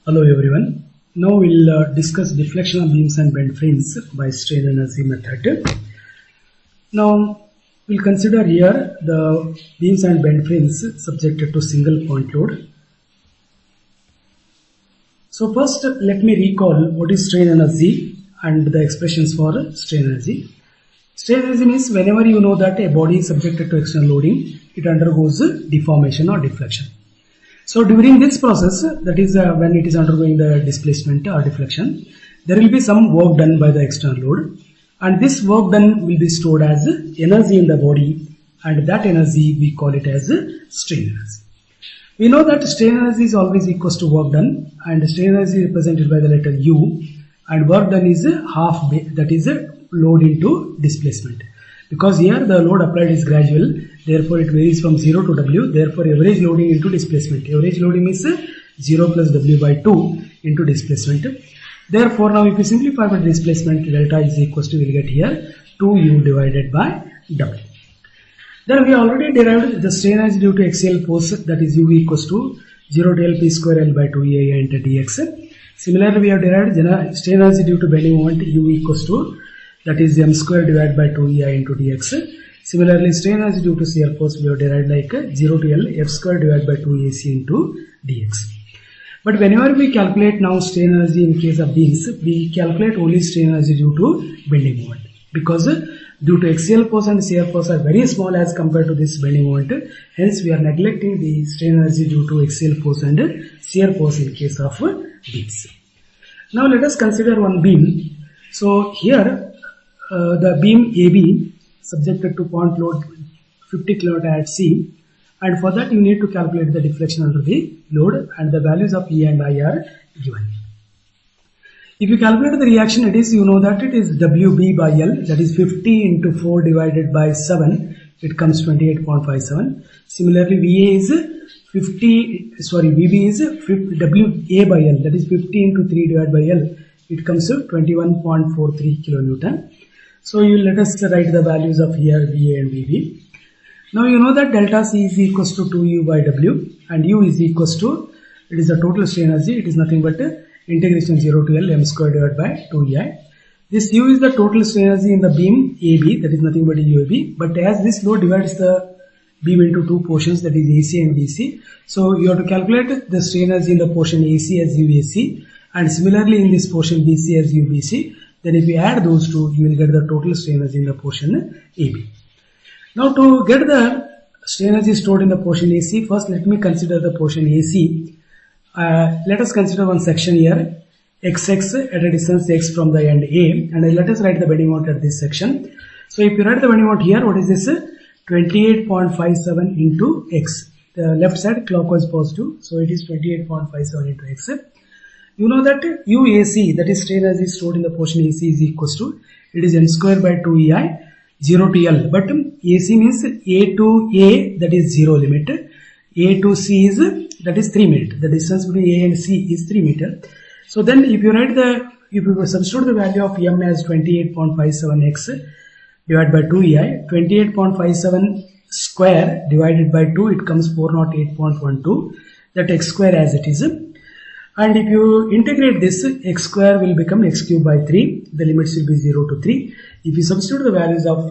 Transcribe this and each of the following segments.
Hello everyone. Now we'll discuss deflection of beams and bend frames by strain energy method. Now we'll consider here the beams and bend frames subjected to single point load. So first let me recall what is strain energy and the expressions for strain energy. Strain energy means whenever you know that a body is subjected to external loading, it undergoes deformation or deflection. So during this process, that is when it is undergoing the displacement or deflection, there will be some work done by the external load, and this work done will be stored as energy in the body, and that energy we call it as strain energy. We know that strain energy is always equals to work done, and strain energy is represented by the letter U, and work done is half, that is load into displacement. Because here the load applied is gradual, therefore it varies from 0 to W, therefore average loading into displacement. Average loading is 0 plus W by 2 into displacement. Therefore now if you simplify by displacement, delta is equals to, we will get here 2U divided by W. Then we already derived the strain energy due to axial force, that is U equals to 0 del P square L by 2EI into dx. Similarly we have derived strain energy due to bending moment U equals to, that is m square divided by 2EI into dx. Similarly, strain energy due to shear force we have derived like 0 to L F square divided by 2AC into dx. But whenever we calculate now strain energy in case of beams, we calculate only strain energy due to bending moment. Because due to axial force and shear force are very small as compared to this bending moment, hence we are neglecting the strain energy due to axial force and shear force in case of beams. Now let us consider one beam. So here the beam AB subjected to point load 50 kN at C, and for that you need to calculate the deflection under the load, and the values of E and I are given. If you calculate the reaction, it is, you know that it is WB by L, that is 50 into 4 divided by 7, it comes 28.57. Similarly VB is 50, WA by L, that is 50 into 3 divided by L, it comes to 21.43 kilonewton. So you let us write the values of here VA and VB. Now you know that delta C is equals to 2U by W, and U is equals to, it is the total strain energy, it is nothing but integration 0 to L m square divided by 2EI. This U is the total strain energy in the beam AB, that is nothing but UAB, but as this load divides the beam into two portions, that is AC and BC, so you have to calculate the strain energy in the portion AC as UAC, and similarly in this portion BC as UBC. Then if you add those two, you will get the total strain energy in the portion AB. Now to get the strain energy stored in the portion AC, first let me consider the portion AC. Let us consider one section here, XX at a distance X from the end A, and let us write the bending moment at this section. So if you write the bending moment here, what is this? 28.57 into X. The left side clockwise positive, so it is 28.57 into X. You know that UAC, that is strain energy stored in the portion AC, is equals to, it is m square by 2EI 0 to L, but AC means A to A, that is 0 limit, A to C is, that is 3 meter, the distance between A and C is 3 meter. So then if you write if you substitute the value of M as 28.57 X divided by 2EI, 28.57 square divided by 2, it comes 408.12, that X square as it is. And if you integrate this, X square will become X cube by 3. The limits will be 0 to 3. If you substitute the values of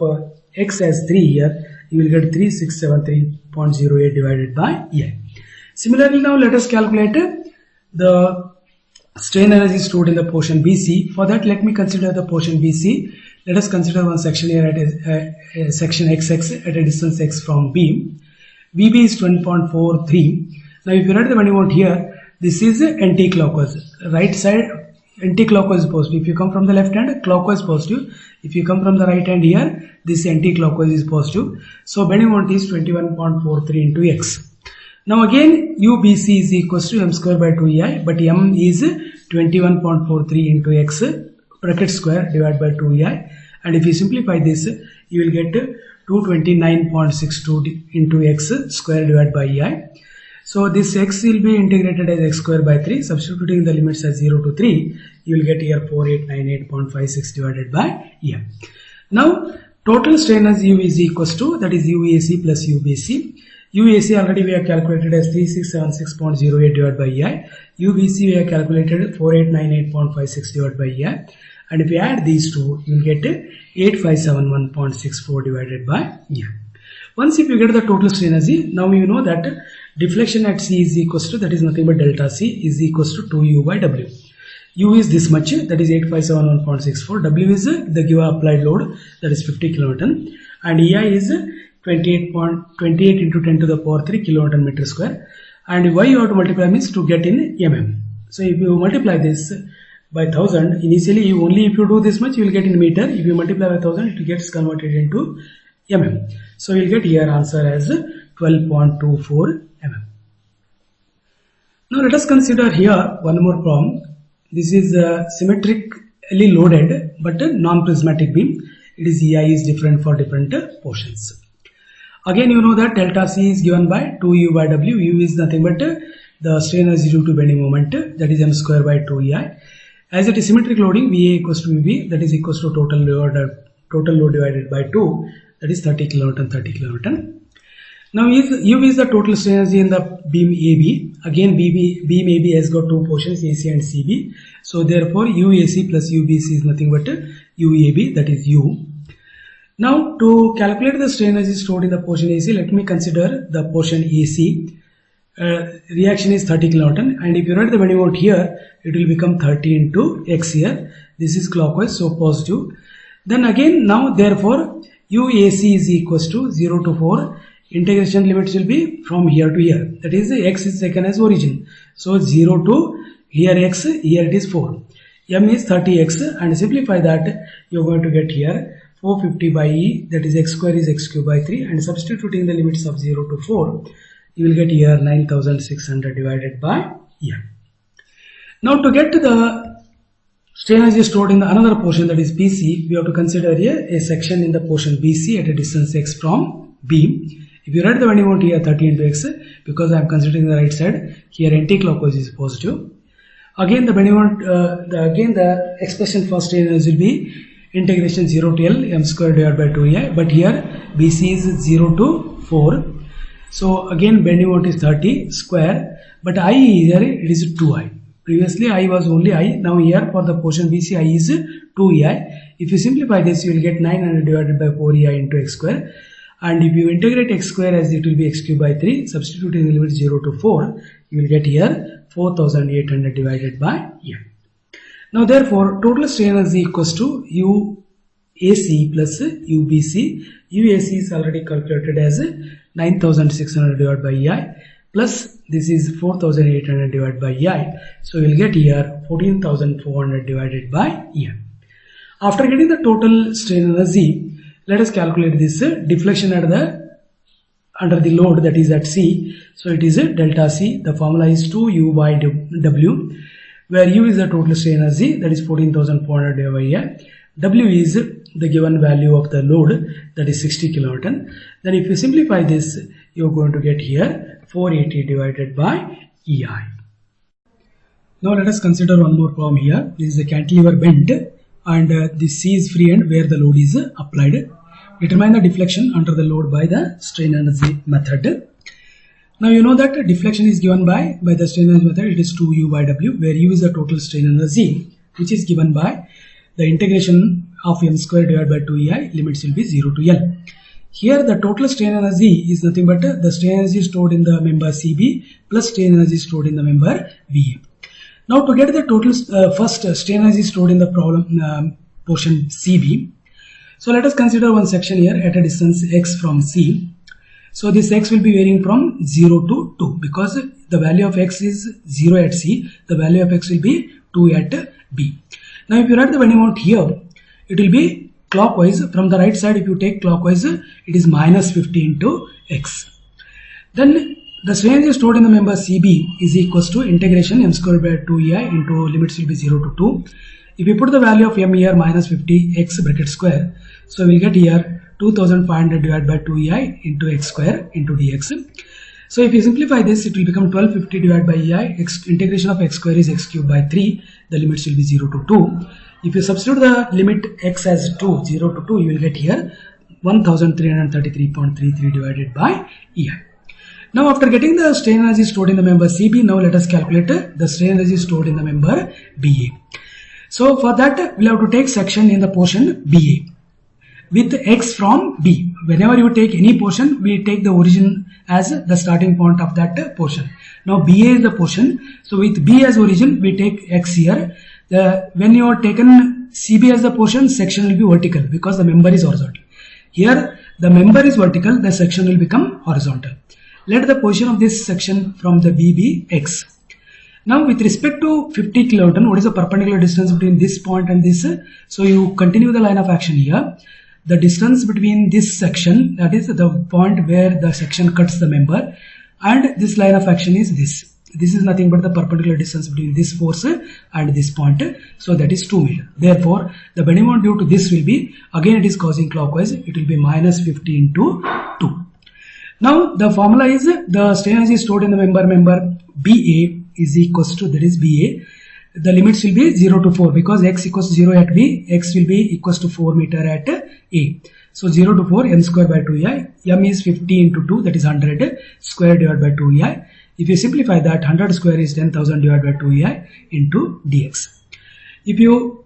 X as 3 here, you will get 3673.08 divided by EI. Similarly, now let us calculate the strain energy stored in the portion BC. For that, let me consider the portion BC. Let us consider one section here at a section XX at a distance X from B. VB is 20.43. Now if you write the bending moment here, this is anti-clockwise, right side anti-clockwise positive. If you come from the left hand, clockwise positive. If you come from the right hand here, this anti-clockwise is positive. So bending moment is 21.43 into X. Now again UBC is equals to m square by 2EI, but m is 21.43 into X bracket square divided by 2EI, and if you simplify this, you will get 229.62 into X square divided by EI. So this X will be integrated as X square by 3, substituting the limits as 0 to 3, you will get here 4898.56 divided by EI. Now total strain as U is equals to, that is UAC plus UBC. UAC already we have calculated as 3676.08 divided by EI. UBC we have calculated 4898.56 divided by EI. And if you add these two, you will get 8571.64 divided by EI. Once if you get the total strain energy, now you know that deflection at C is equals to, that is nothing but delta C is equals to 2U by W. U is this much, that is 8571.64. W is the given applied load, that is 50 kilonewton. And EI is 28 into 10 to the power 3 kilonewton meter square. And why you have to multiply means to get in mm. So if you multiply this by 1000, initially only if you do this much you will get in meter. If you multiply by 1000, it gets converted into mm. So you will get here answer as 12.24 mm. Now let us consider here one more problem. This is symmetrically loaded but non-prismatic beam. It is EI is different for different portions. Again you know that delta C is given by 2U by W. U is nothing but the strain energy due to bending moment, that is m square by 2EI. As it is symmetric loading, VA equals to VB, that is equals to total load divided by 2, that is 30 kilonewton, 30 kilonewton. Now U is the total strain energy in the beam AB. Again beam AB has got two portions, AC and CB. So therefore UAC plus UBC is nothing but UAB, that is U. Now to calculate the strain energy stored in the portion AC, let me consider the portion AC. Reaction is 30 kilonewton, and if you write the bending moment here, it will become 30 into X here. This is clockwise, so positive. Then again now therefore UAC is equals to 0 to 4. Integration limits will be from here to here, that is X is taken as origin. So 0 to here X, here it is 4. M is 30X, and simplify that you are going to get here 450 by E, that is X square is X cube by 3, and substituting the limits of 0 to 4, you will get here 9600 divided by M. Now to get to the strain energy stored in the another portion, that is BC, we have to consider here a section in the portion BC at a distance X from B. If you write the bending moment here 30 into X, because I am considering the right side, here anti-clockwise is positive. Again the bending moment, the expression for strain energy will be integration 0 to L m square divided by 2EI, but here BC is 0 to 4. So again bending moment is 30 square, but I here it is 2I. Previously I was only I, now here for the portion BC I is 2EI. If you simplify this, you will get 900 divided by 4EI into X square. And if you integrate X square, as it will be X cube by 3, substituting the limit 0 to 4, you will get here 4800 divided by M. Now therefore total strain energy equals to UAC plus UBC. UAC is already calculated as 9600 divided by EI, plus this is 4800 divided by EI. So you will get here 14400 divided by EM. After getting the total strain energy, let us calculate this deflection at under the load, that is at C. So it is delta C. The formula is 2U by W, where U is the total strain energy, that is 14400 divided by EI. W is the given value of the load, that is 60 kilonewton. Then if you simplify this, you are going to get here 480 divided by EI. Now let us consider one more problem here. This is a cantilever bend, and the C is free end where the load is applied. Determine the deflection under the load by the strain energy method. Now you know that deflection is given by the strain energy method. It is 2U by W, where U is the total strain energy, which is given by the integration of m square divided by 2EI. Limits will be 0 to L. Here the total strain energy is nothing but the strain energy stored in the member CB plus strain energy stored in the member BA. Now to get the total first strain energy stored in the problem portion CB. So let us consider one section here at a distance X from C. So this X will be varying from 0 to 2, because the value of X is 0 at C, the value of X will be 2 at B. Now if you write the bending moment here, it will be clockwise. From the right side, if you take clockwise, it is minus 50 into X. Then the strain energy stored in the member CB is equals to integration m square by 2EI into limits will be 0 to 2. If you put the value of m here minus 50 X bracket square, so we will get here 2500 divided by 2EI into X square into dx. So if you simplify this, it will become 1250 divided by EI. Integration of X square is X cube by 3. The limits will be 0 to 2. If you substitute the limit X as 2, 0 to 2, you will get here 1333.33 divided by EI. Now after getting the strain energy stored in the member CB, now let us calculate the strain energy stored in the member BA. So for that we'll have to take section in the portion BA with x from B. Whenever you take any portion, we take the origin as the starting point of that portion. Now BA is the portion, so with B as origin we take x here. When you are taken CB as the portion, section will be vertical because the member is horizontal. Here the member is vertical, the section will become horizontal. Let the position of this section from the B be x. Now with respect to 50 kilonewton, what is the perpendicular distance between this point and this? So you continue the line of action here. The distance between this section, that is the point where the section cuts the member, and this line of action is this. This is nothing but the perpendicular distance between this force and this point. So that is 2 meter. Therefore, the bending moment due to this will be, again it is causing clockwise, it will be minus 50 into 2. Now the formula is the strain energy stored in the member BA is equals to, that is BA. The limits will be 0 to 4 because x equals to 0 at B, x will be equals to 4 meter at A. So 0 to 4 m square by 2ei, m is 50 into 2, that is 100 square divided by 2ei. If you simplify that, 100 square is 10,000 divided by 2ei into dx. If you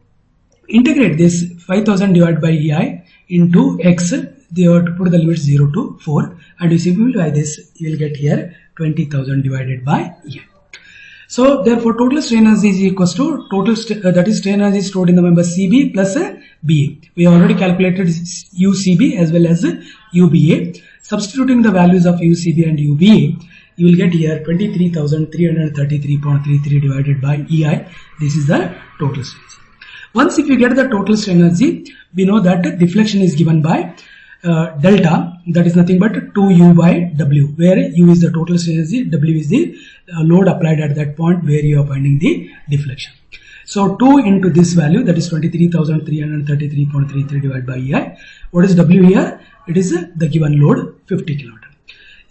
integrate this 5,000 divided by ei into x, they have to put the limits 0 to 4, and you simplify this, you will get here 20,000 divided by ei. So therefore total strain energy is equals to total that is strain energy stored in the member CB plus BA. We have already calculated UCB as well as UBA. Substituting the values of UCB and UBA, you will get here 23,333.33 divided by EI. This is the total strain. Once if you get the total strain energy, we know that deflection is given by delta, that is nothing but 2U by W, where U is the total strain energy, W is the load applied at that point where you are finding the deflection. So 2 into this value, that is 23,333.33 divided by EI. What is W here? It is the given load 50 kilonewton.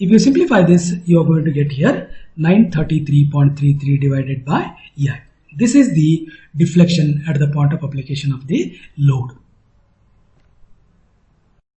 If you simplify this, you are going to get here 933.33 divided by EI. This is the deflection at the point of application of the load.